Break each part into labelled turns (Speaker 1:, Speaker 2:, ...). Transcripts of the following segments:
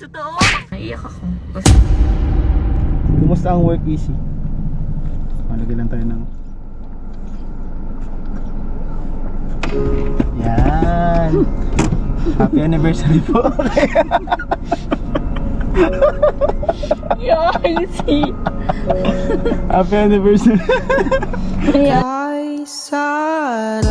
Speaker 1: Totoo. Naiiyak ako.
Speaker 2: Kumusta ang work, Easy? Malagay lang tayo ng... Yan. Happy anniversary po.
Speaker 1: Easy.
Speaker 2: Happy anniversary.
Speaker 3: Kay sarap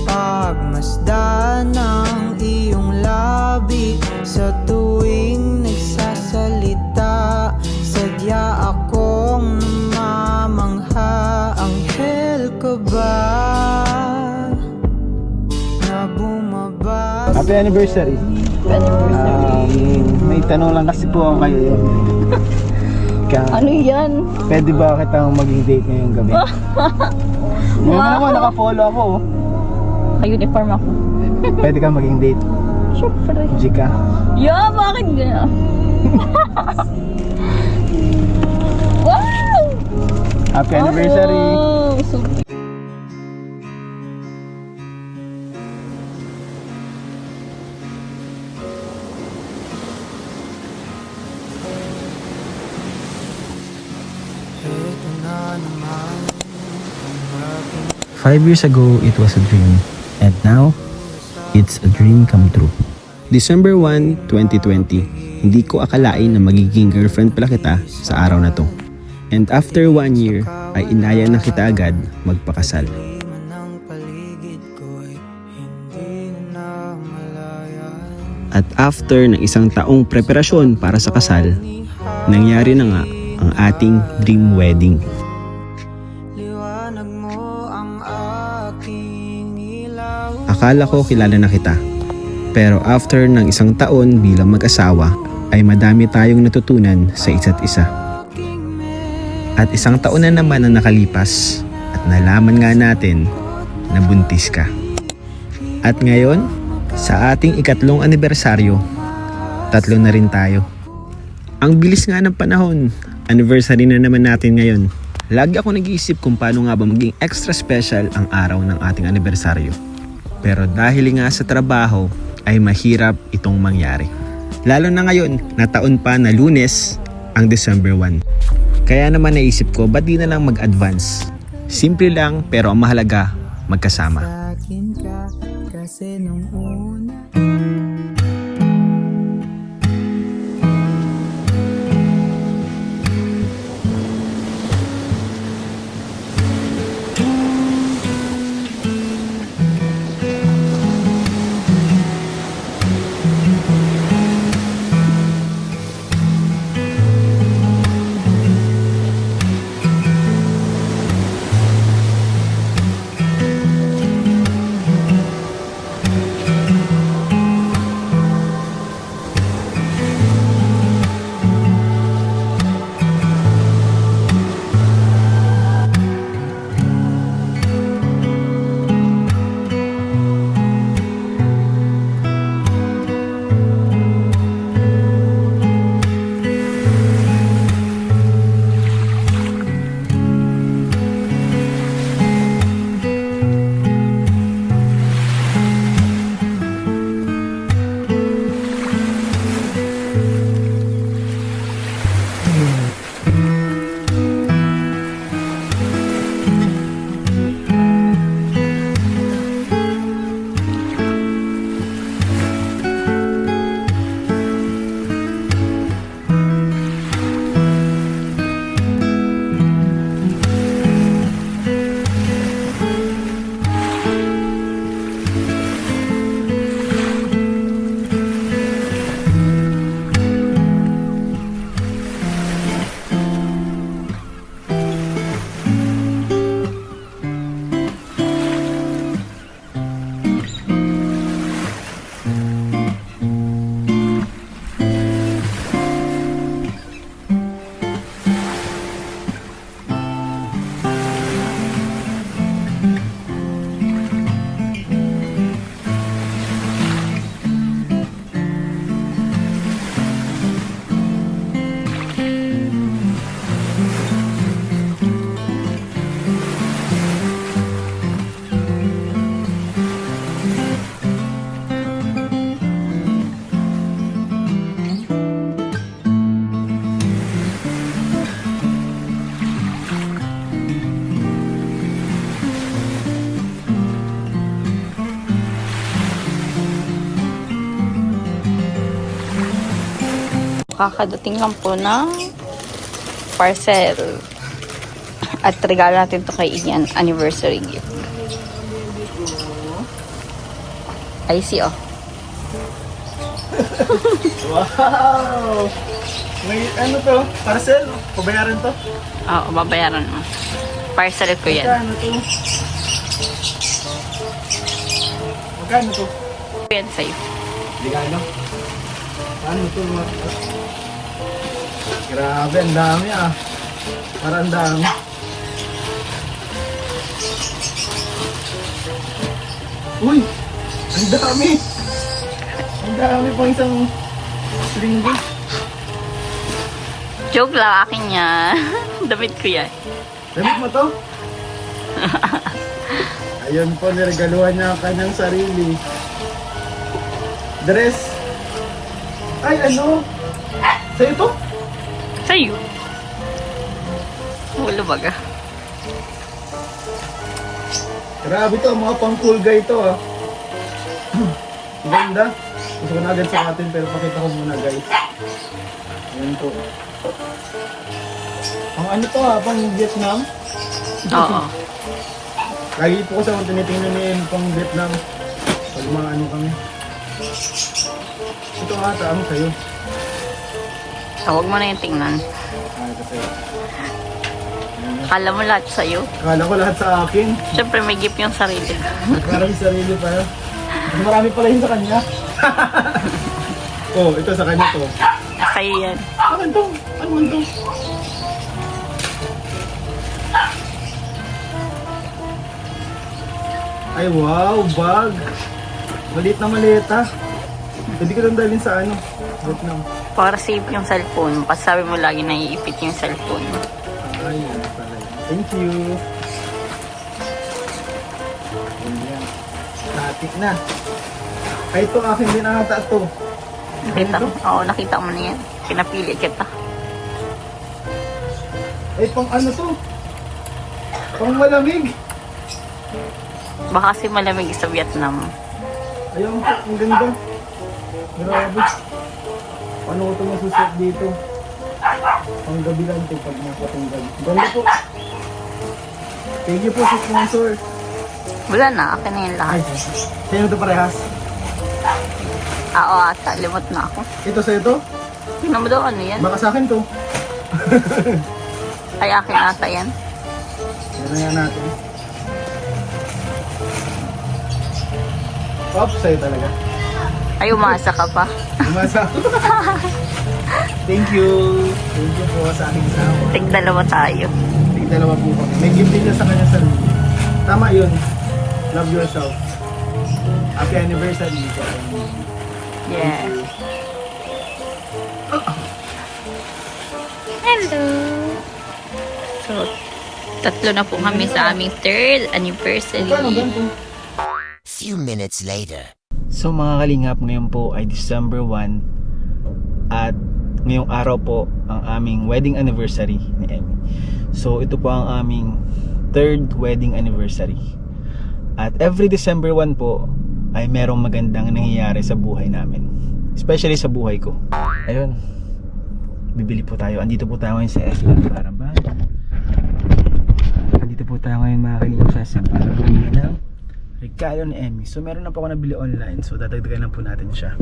Speaker 3: pagmasdan ng iyong labi sa tuwing nagsasalita. Sadya akong namamangha. Anghel ka ba na bumaba?
Speaker 2: Happy anniversary. May tanong lang kasi po ako kayo.
Speaker 1: Ano yan?
Speaker 2: Pwede ba kitang maging date ngayong gabi? Ngayon naman naka-follow ako.
Speaker 1: Ka-uniform ako.
Speaker 2: Pwede ka maging date.
Speaker 1: Siyempre.
Speaker 2: Jika.
Speaker 1: Yeah, bakit gano'n? Wow!
Speaker 2: Happy anniversary.
Speaker 1: Oh, so...
Speaker 3: Ito na naman ang aking
Speaker 4: 5 years ago, it was a dream. And now, it's a dream come true. December 1, 2020, hindi ko akalain na magiging girlfriend pala kita sa araw na to. And after 1 year, ay inaya na kita agad magpakasal.
Speaker 3: man ng paligid ko'y hindi na namalayan.
Speaker 4: At after ng isang taong preparasyon para sa kasal, nangyari na nga ang ating dream wedding.
Speaker 3: Liwanag mo ang aking ilaw.
Speaker 4: Akala ko kilala na kita. Pero after ng isang taon bilang mag-asawa, ay madami tayong natutunan sa isa't isa. At isang taon na naman ang nakalipas at nalaman nga natin na buntis ka. At ngayon, sa ating ikatlong anibersaryo, 3 na rin tayo. Ang bilis nga ng panahon, anniversary na naman natin ngayon. Lagi ako nag-iisip kung paano nga ba maging extra special ang araw ng ating anibersaryo. Pero dahil nga sa trabaho, ay mahirap itong mangyari. Lalo na ngayon, na taon pa na Lunes, ang December 1. Kaya naman naisip ko, ba't di na lang mag-advance? Simple lang, pero ang mahalaga, magkasama.
Speaker 3: Akin ka kasi nung una.
Speaker 1: Kakadating lang po ng parcel. At regalo natin to kay Ian, anniversary gift. Ay, see, oh.
Speaker 2: Wow! May ano to? Parcel? Pabayaran to?
Speaker 1: Oo, babayaran mo. Parcel ko yan.
Speaker 2: Magkano to? Magkano to?
Speaker 1: Yan sa'yo.
Speaker 2: Ligano? Paano to? Grabe, ang dami ah. Parang ang dami. Uy! Ang dami! Ang dami pang isang linggo.
Speaker 1: Joke lang, akin yan. Damit ko yan.
Speaker 2: Damit mo to? Ayun po, niregaluhan niya ang kanyang sarili. Dress. Ay, ano? Sa'yo to?
Speaker 1: Sa'yo. Wala baga.
Speaker 2: Grabe to, mga pang cool guy to ah. Ang ganda. Gusto ko na agad sa atin pero pakita ko muna guys. Ayan po. Pang ano to ah, pang Vietnam.
Speaker 1: Oo.
Speaker 2: Lagi po ko sa tinitingnan niya yung pang Vietnam. Pag mga ano kami. Ito nga, ano sa'yo?
Speaker 1: Tawag mo na yung tingnan.
Speaker 2: Ah, ito sa'yo.
Speaker 1: Akala mo lahat sa'yo.
Speaker 2: Akala ko lahat sa akin.
Speaker 1: Siyempre may gift yung sarili.
Speaker 2: Parang sarili pa. Mas marami pala yun sa kanya. Oh, ito sa kanya to.
Speaker 1: Sa'yo yan.
Speaker 2: Akin to? Ano man to? Ay wow, bag. Maliit na maleta. Pwede ko lang dalhin sa ano, Vietnam.
Speaker 1: Para safe yung cellphone. Kasi sabi mo lagi naiipit yung cellphone.
Speaker 2: Ay, ano pala yun. Thank you. Ayan. Natik na. Ay, ito akin din ata to.
Speaker 1: Nakita mo? Oo, nakita mo na yan. Pinapili kita.
Speaker 2: Ay, pang ano to? Pang malamig.
Speaker 1: Baka kasi malamig sa Vietnam.
Speaker 2: Ayun po, ang ganda. Grabe. Paano ko ito masusuot dito? Pang gabi lang ito pag napatunggal. Ganda po. Thank you po sa sponsor.
Speaker 1: Wala na, akin na yung lahat.
Speaker 2: Ay, sa'yo ito parehas.
Speaker 1: Oo ata, limot na ako.
Speaker 2: Ito sa ito?
Speaker 1: Tingnan mo daw ano yan?
Speaker 2: Baka sa akin to.
Speaker 1: Ay, akin ata yan.
Speaker 2: Yan na yan natin. Oops, sa'yo talaga.
Speaker 1: Ay, umasa ka pa.
Speaker 2: Umasa. Thank you. Thank you po sa aking asawa.
Speaker 1: Tig-dalawa tayo.
Speaker 2: Dalawa po kami. May gift din niya sa kanya sarili. Tama yun. Love yourself. Happy anniversary.
Speaker 1: Yeah. Hello. So, tatlo na po kami sa aming third anniversary.
Speaker 2: Paano ganito?
Speaker 5: Few minutes later.
Speaker 2: So mga kalingap, ngayon po ay December 1 at ngayong araw po ang aming wedding anniversary ni Emmy. So ito po ang aming third wedding anniversary. At every December 1 po ay merong magandang nangyayari sa buhay namin. Especially sa buhay ko. Ayun. Bibili po tayo. Andito po tayo ngayon sa SM para ba? Andito po tayo ngayon mga kalingap sa SM para bumili ng regalo ni Emmy. So meron na po ako nabili online. So dadagdagan lang po natin siya.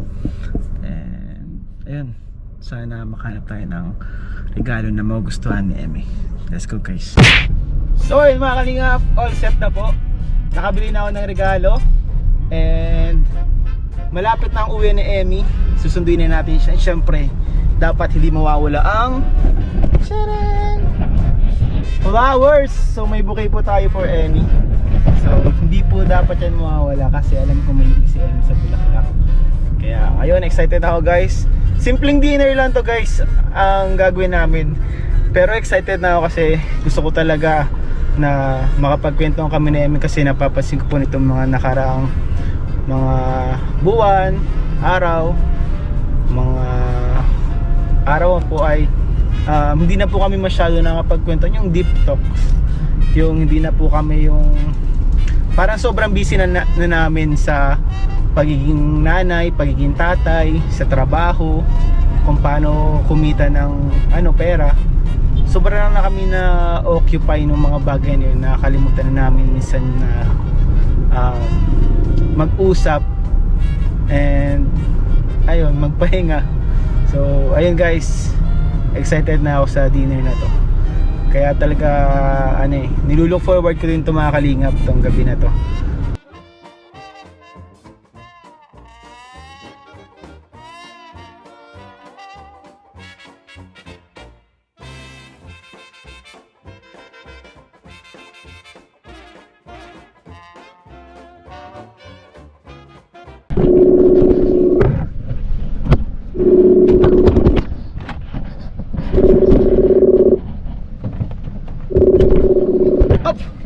Speaker 2: And ayun. Sana makahanap tayo ng regalo na magugustuhan ni Emmy. Let's go guys. So ayun mga kalingap, all set na po. Nakabili na ako ng regalo. And malapit na ang uwi ni Emmy. Susunduin na natin siya. Siyempre, dapat hindi mawawala ang flowers. So may bouquet po tayo for Emmy. So hindi po dapat yan mawawala kasi alam ko mahilig si Emmy sa bulaklak. Kaya ayun, excited ako guys. Simpleng dinner lang to guys ang gagawin namin. Pero excited na ako kasi gusto ko talaga na makapagkwento kami ni Emmy kasi napapansin ko po nitong mga nakaraang mga buwan, araw, mga araw po ay hindi na po kami masyado nakapagkwento yung deep talks. Yung hindi na po kami yung parang sobrang busy na namin sa pagiging nanay, pagiging tatay, sa trabaho, kung paano kumita ng pera. Sobrang na kami na occupy ng mga bagay na yun, nakakalimutan na namin minsan na mag-usap and ayun, magpahinga. So ayun guys, excited na ako sa dinner na to. Kaya talaga nilulook forward ko din to mga kalingap tong gabi na to.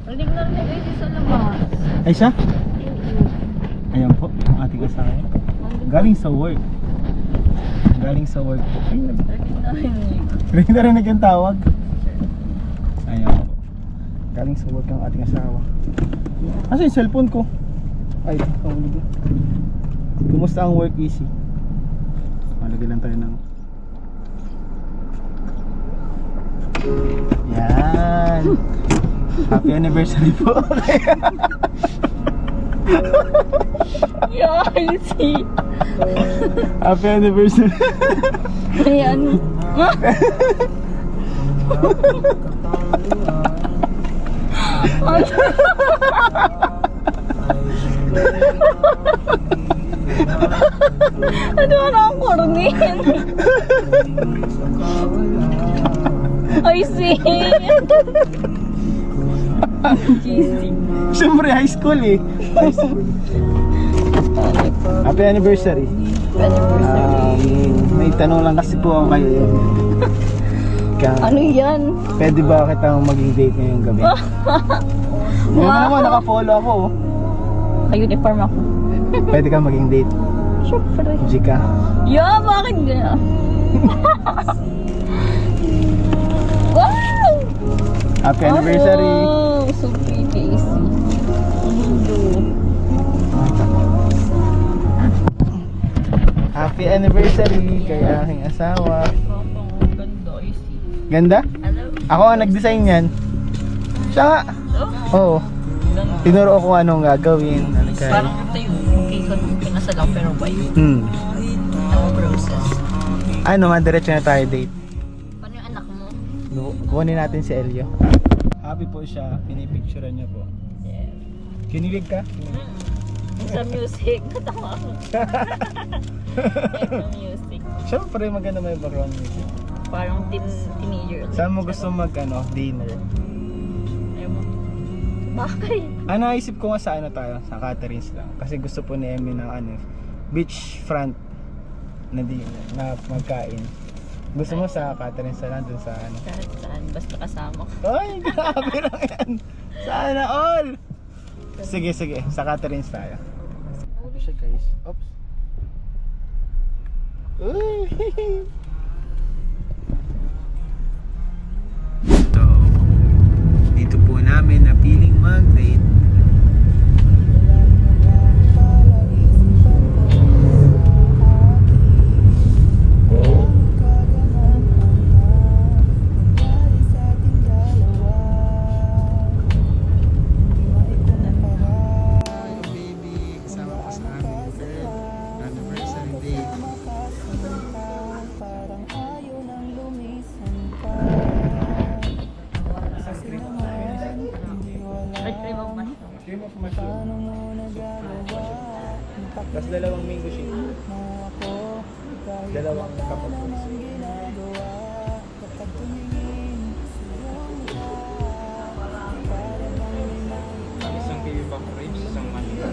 Speaker 1: Rinig na rinig ay sa labas.
Speaker 2: Ay siya? Ayan po, ang ating asawa. Galing sa work. Galing sa work po. Ay,
Speaker 1: Rinig na rinig.
Speaker 2: rin na rin ang tawag. Ayan po. Galing sa work ang ating asawa. Asa yung cellphone ko? Ay, kahulog na. Kumusta ang work, Easy? Malagay lang tayo ng... Yan! Happy anniversary po!
Speaker 1: Yeah, I see.
Speaker 2: Happy anniversary!
Speaker 1: Ayan. Ano na ang kornin? I see. Gising.
Speaker 2: Siyempre, high school eh. High school. Happy anniversary. May tanong lang kasi po ako kayo.
Speaker 1: Ano yan?
Speaker 2: Pwede ba kitang maging date ngayong gabi? Ngayon naman, naka-follow ako.
Speaker 1: Ka-uniform ako.
Speaker 2: Pwede ka maging date.
Speaker 1: Siyempre.
Speaker 2: Jika.
Speaker 1: Yeah, bakit gano'n? Wow!
Speaker 2: Happy anniversary.
Speaker 1: Oh, so pretty.
Speaker 2: Happy anniversary kay aking asawa.
Speaker 1: Ganda, easy.
Speaker 2: Ganda?
Speaker 1: Hello?
Speaker 2: Ako ang nag-design yan. Siya nga. Oo. Tinuro ko kung anong gagawin.
Speaker 1: Parang ito yung cake ko nung pinasalang pero white. Ang process.
Speaker 2: Diretso na tayo date.
Speaker 1: Paano yung anak mo?
Speaker 2: Kuhanin natin si Elio. Happy po siya. Pinipicturean niya po.
Speaker 1: Yeah.
Speaker 2: Kinilig ka?
Speaker 1: Sa music, natawa ako. Eto music.
Speaker 2: Siyempre maganda may background music.
Speaker 1: Parang teenager.
Speaker 2: Saan mo gusto dinner?
Speaker 1: Ayaw mo. Bakit?
Speaker 2: Naisip ko nga sa tayo, sa Catherine's lang. Kasi gusto po ni Emmy ng beach front na na magkain. Gusto mo sa Catherine's lang dun sa
Speaker 1: Kahit saan, basta kasama ko.
Speaker 2: Ay, grabe lang yan. Sana all. Sige, sa Catherine's tayo. Ano siya guys? Oops. Uy. So, dito po namin napiling mag-date. Tapos dalawang mango shake. Dalawang cup of isang kiwi pang ribs, isang mango.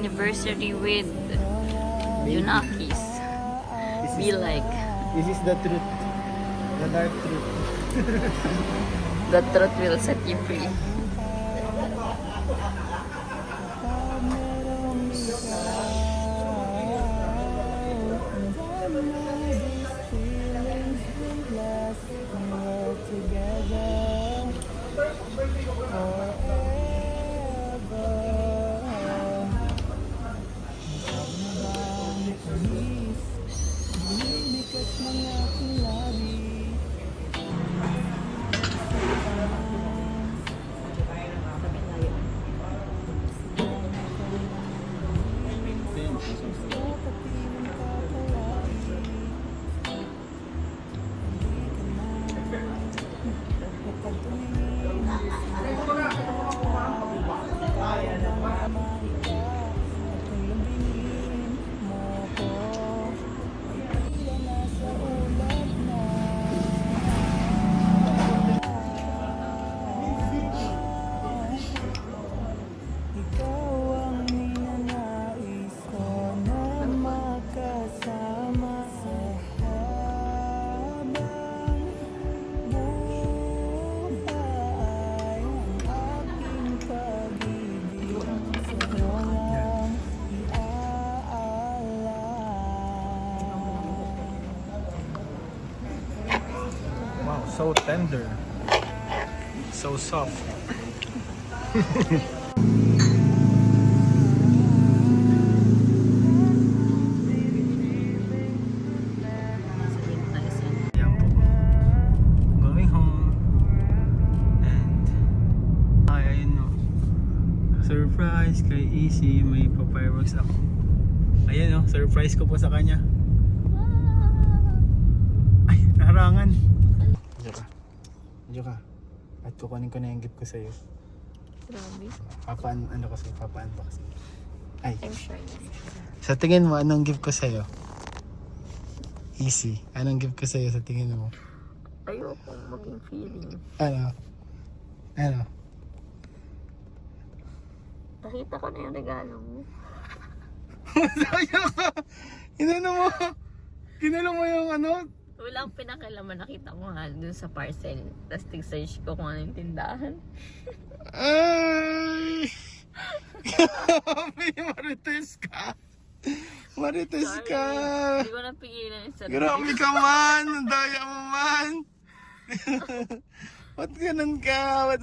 Speaker 1: Anniversary with Junakis. Be like.
Speaker 2: This is the truth. The dark truth.
Speaker 1: The truth will set you free.
Speaker 2: Wow, so tender. So soft. Ayan po. Going home. And ayun no. Surprise kay Easy, may pa-fireworks ako. Ayan no, surprise ko po sa kanya. Ay, naharangan. Medyo ka. At kukunin ko na yung gift ko sa'yo.
Speaker 1: Grabe.
Speaker 2: Papa-unbox. Ay.
Speaker 1: I'm sure.
Speaker 2: Sa tingin mo, anong gift ko sa'yo? Easy. Anong gift ko sa'yo sa tingin mo?
Speaker 1: Ayoko maging feeling.
Speaker 2: Ano?
Speaker 1: Nakita ko na yung regalo mo.
Speaker 2: Sayang ka! Kinano mo yung ano?
Speaker 1: Walang pinakilaman, nakita ko nga dun sa parcel. Tapos tig-search ko kung ano yung tindahan.
Speaker 2: Ay! Grabe, Marites ka! Marites ka!
Speaker 1: Hindi ko napigilan yung sarili.
Speaker 2: Grabe ka man! Ang daya mo man! Ba't ganun ka? Ba't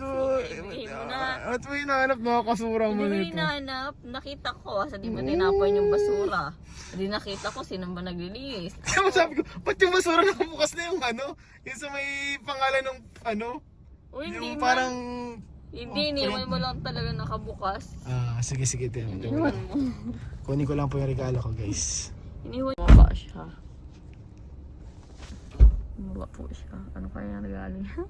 Speaker 2: mo hinahanap mga kasura mo
Speaker 1: Hindi ko
Speaker 2: nito?
Speaker 1: hinahanap. Nakita ko. Sa di mo tinapon yung basura. Hindi nakita ko sino ba naglilinis.
Speaker 2: Kaya sabi ko, ba't yung basura nakabukas na yung ano? Yung sa may pangalan ng ano?
Speaker 1: O hindi
Speaker 2: Yung
Speaker 1: man.
Speaker 2: parang...
Speaker 1: Hindi, iniwan mo lang talaga nakabukas.
Speaker 2: Sige, tiyan.
Speaker 1: Iniwan mo.
Speaker 2: Kunin ko lang po yung regalo ko, guys.
Speaker 1: Iniwan mo ba siya? Bumaba po siya. Ano kaya yung regalo niya?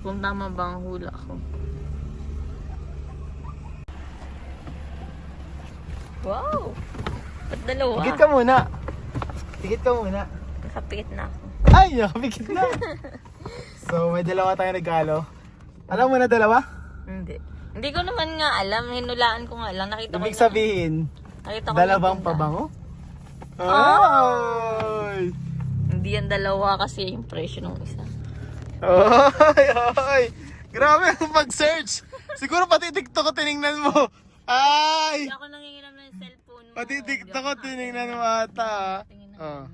Speaker 1: Kung tama ba ang hula ko? Wow! Ba't dalawa?
Speaker 2: Higit ka muna.
Speaker 1: Nakapikit na ako.
Speaker 2: Ay, nakapikit na. So, may dalawa tayong regalo. Alam mo na dalawa?
Speaker 1: Hindi. Hindi ko naman nga alam. Hinulaan ko nga lang. Nakita ko
Speaker 2: Ibig sabihin,
Speaker 1: nakita ko
Speaker 2: dalawang
Speaker 1: yung tindahan.
Speaker 2: pabango? Ay!
Speaker 1: Hindi yan dalawa kasi yung presyo ng isa.
Speaker 2: Ay! Grabe ang pag-search! Siguro pati TikTok ko tinignan mo. Ay!
Speaker 1: Hindi ako nangingilam ng cellphone mo.
Speaker 2: Pati TikTok ko tinignan mo ata.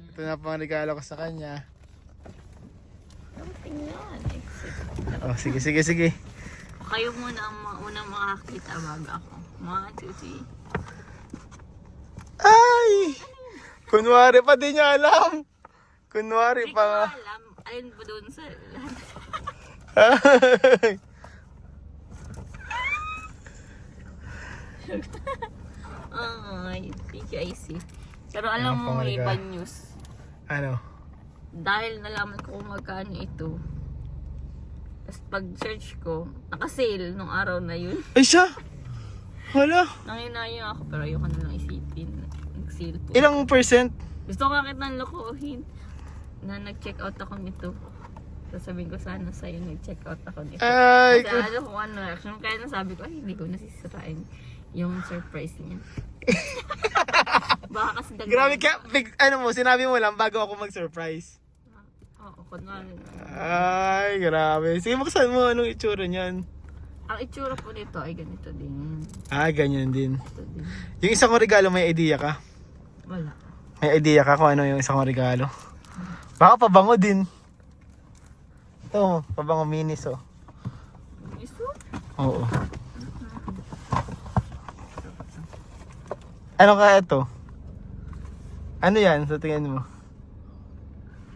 Speaker 2: Ito na pang regalo ko sa kanya.
Speaker 1: Tingnan.
Speaker 2: Sige.
Speaker 1: Kayo muna ang unang makakita bago ako. Mga tuti.
Speaker 2: Ay! Kunwari pa di niya alam. Kunwari
Speaker 1: Hindi ko
Speaker 2: pa nga.
Speaker 1: alam. Alin ba doon sa lahat?
Speaker 2: Ay!
Speaker 1: Ay, PKIC. Pero alam mo, may
Speaker 2: Napakalaga.
Speaker 1: bad news.
Speaker 2: Ano?
Speaker 1: Dahil nalaman ko kung magkano ito. Tapos pag-search ko, naka-sale nung araw na yun.
Speaker 2: Ay siya! Wala.
Speaker 1: Nanginayang ako pero ayoko na lang isipin. Nag-sale po.
Speaker 2: Ilang percent?
Speaker 1: Gusto ko kakit ng lokohin na nag-check out ako nito. Sasabihin ko sana sa'yo nag-check out ako nito.
Speaker 2: Ay!
Speaker 1: Kasi alam ko ano reaction. Kaya nasabi ko, ay hindi ko nasisirain yung surprise niya.
Speaker 2: Grabe ka, ano mo, sinabi mo lang bago ako mag-surprise.
Speaker 1: Oo, kunwari.
Speaker 2: Ay, grabe. Sige, buksan mo, anong itsura niyan?
Speaker 1: Ang itsura po nito ay ganito din.
Speaker 2: Ah, ganyan din.
Speaker 1: Ito din.
Speaker 2: Yung isang kong regalo, may idea ka?
Speaker 1: Wala.
Speaker 2: May idea ka kung ano yung isang kong regalo? Baka pabango din. Ito, pabango minis, oh.
Speaker 1: Iso?
Speaker 2: Oo. Ano kaya ito? Ano yan sa tingin mo?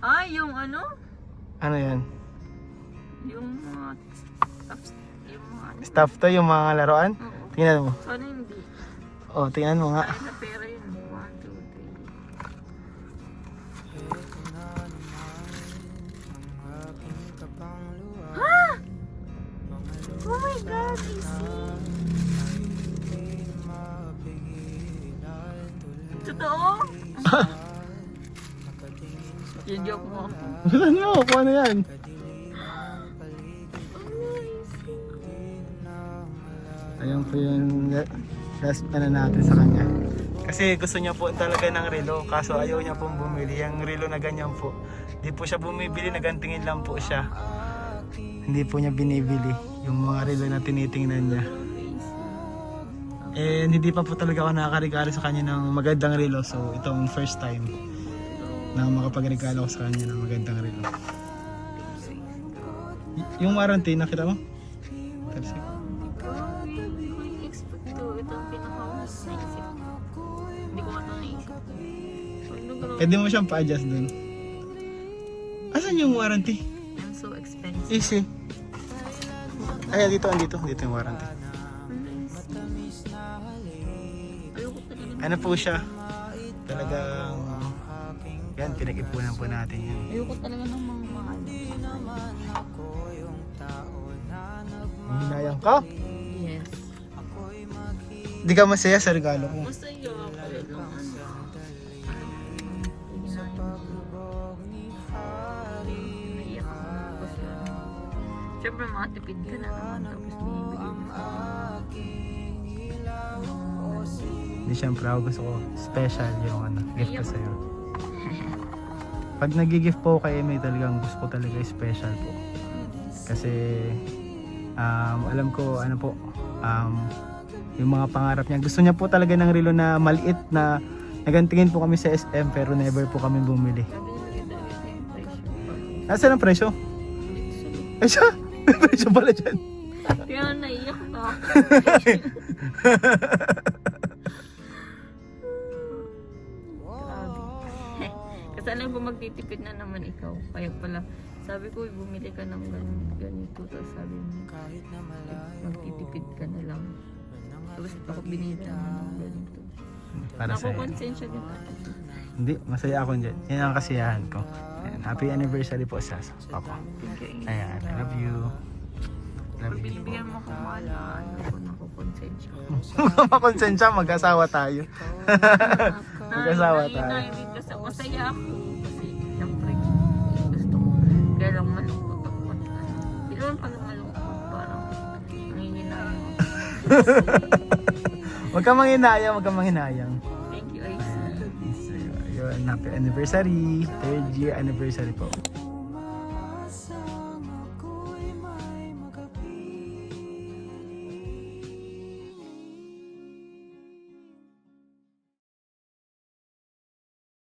Speaker 1: Ah, yung ano?
Speaker 2: Ano yan?
Speaker 1: Yung mga stuffs. Yung mga ano.
Speaker 2: Stuff to, yung mga laruan?
Speaker 1: Oo.
Speaker 2: Tingnan mo.
Speaker 1: Sana hindi.
Speaker 2: Oh, tingnan mo nga.
Speaker 1: Ay, na pera yun. 1, 2, 3. Ha? Oh my God, easy. Totoo? Yung joke mo ako.
Speaker 2: Buksan mo, kung ano yan? Ayan po yung last ano natin sa kanya. Kasi gusto niya po talaga ng relo, kaso ayaw niya pong bumili. Yung relo na ganyan po, hindi po siya bumibili, nagantingin lang po siya. Hindi po niya binibili yung mga relo na tinitingnan niya. And hindi pa po talaga ako nakakaregalo sa kanya ng magandang relo. So itong first time na makapagregalo ko sa kanya ng magandang relo. Yung warranty, nakita mo? Tersi.
Speaker 1: Hindi ko expect to. Ito ang pinaka-naisip. Hindi ko ito naisip.
Speaker 2: Pwede mo siyang pa-adjust dun. Asan yung warranty?
Speaker 1: I'm so expensive.
Speaker 2: Easy. Ay, dito yung warranty.
Speaker 1: Ayoko talaga.
Speaker 2: Ano po siya? Talagang yan, pinag-ipunan po natin yan.
Speaker 1: Ayoko talaga ng mga mahal.
Speaker 2: Hinayang ka?
Speaker 1: Yes.
Speaker 2: Di ka masaya sa regalo ko.
Speaker 1: Masaya ako. Ito ano. Naiyak ako kasi ano. Siyempre matipid ka na naman tapos binibigay mo sa
Speaker 2: Hindi, syempre ako gusto ko special yung ano, gift ko sa'yo. Pag nag-gift po kay Emmy, talagang gusto ko talaga special po. Kasi alam ko ano po, yung mga pangarap niya. Gusto niya po talaga ng relo na maliit na nagantingin po kami sa SM pero never po kami bumili.
Speaker 1: sabi nila talaga yung presyo.
Speaker 2: Nasaan ang presyo? Ay siya! May presyo pala dyan.
Speaker 1: Kaya naiyak na ako. Grabe. Kasi alam ko magtitipid na naman ikaw. Kaya pala, sabi ko, bumili ka ng ganito. Tapos sabi mo, magtitipid ka na lang. Tapos ako binili naman ng ganito.
Speaker 2: Para
Speaker 1: Ako
Speaker 2: sa'yo.
Speaker 1: konsensya din ako.
Speaker 2: Hindi, masaya ako dyan. Yan ang kasiyahan ko. Ayan, happy anniversary po sa papa.
Speaker 1: Thank you.
Speaker 2: Ayan, I love you.
Speaker 1: Pag
Speaker 2: Love you.
Speaker 1: binibigyan mo ko mahal na ano ko na ako konsensya.
Speaker 2: Makonsensya, mag-asawa tayo. Mag-asawa tayo.
Speaker 1: Kasi masaya ako. Kasi syempre gusto ko. Kaya lang malungkot ako. Hindi naman pala malungkot. Parang nanginginayang ako.
Speaker 2: Huwag kang manghinayang, huwag kang manghinayang.
Speaker 1: Thank you, Icy.
Speaker 2: Yun, happy anniversary. 3rd year anniversary po.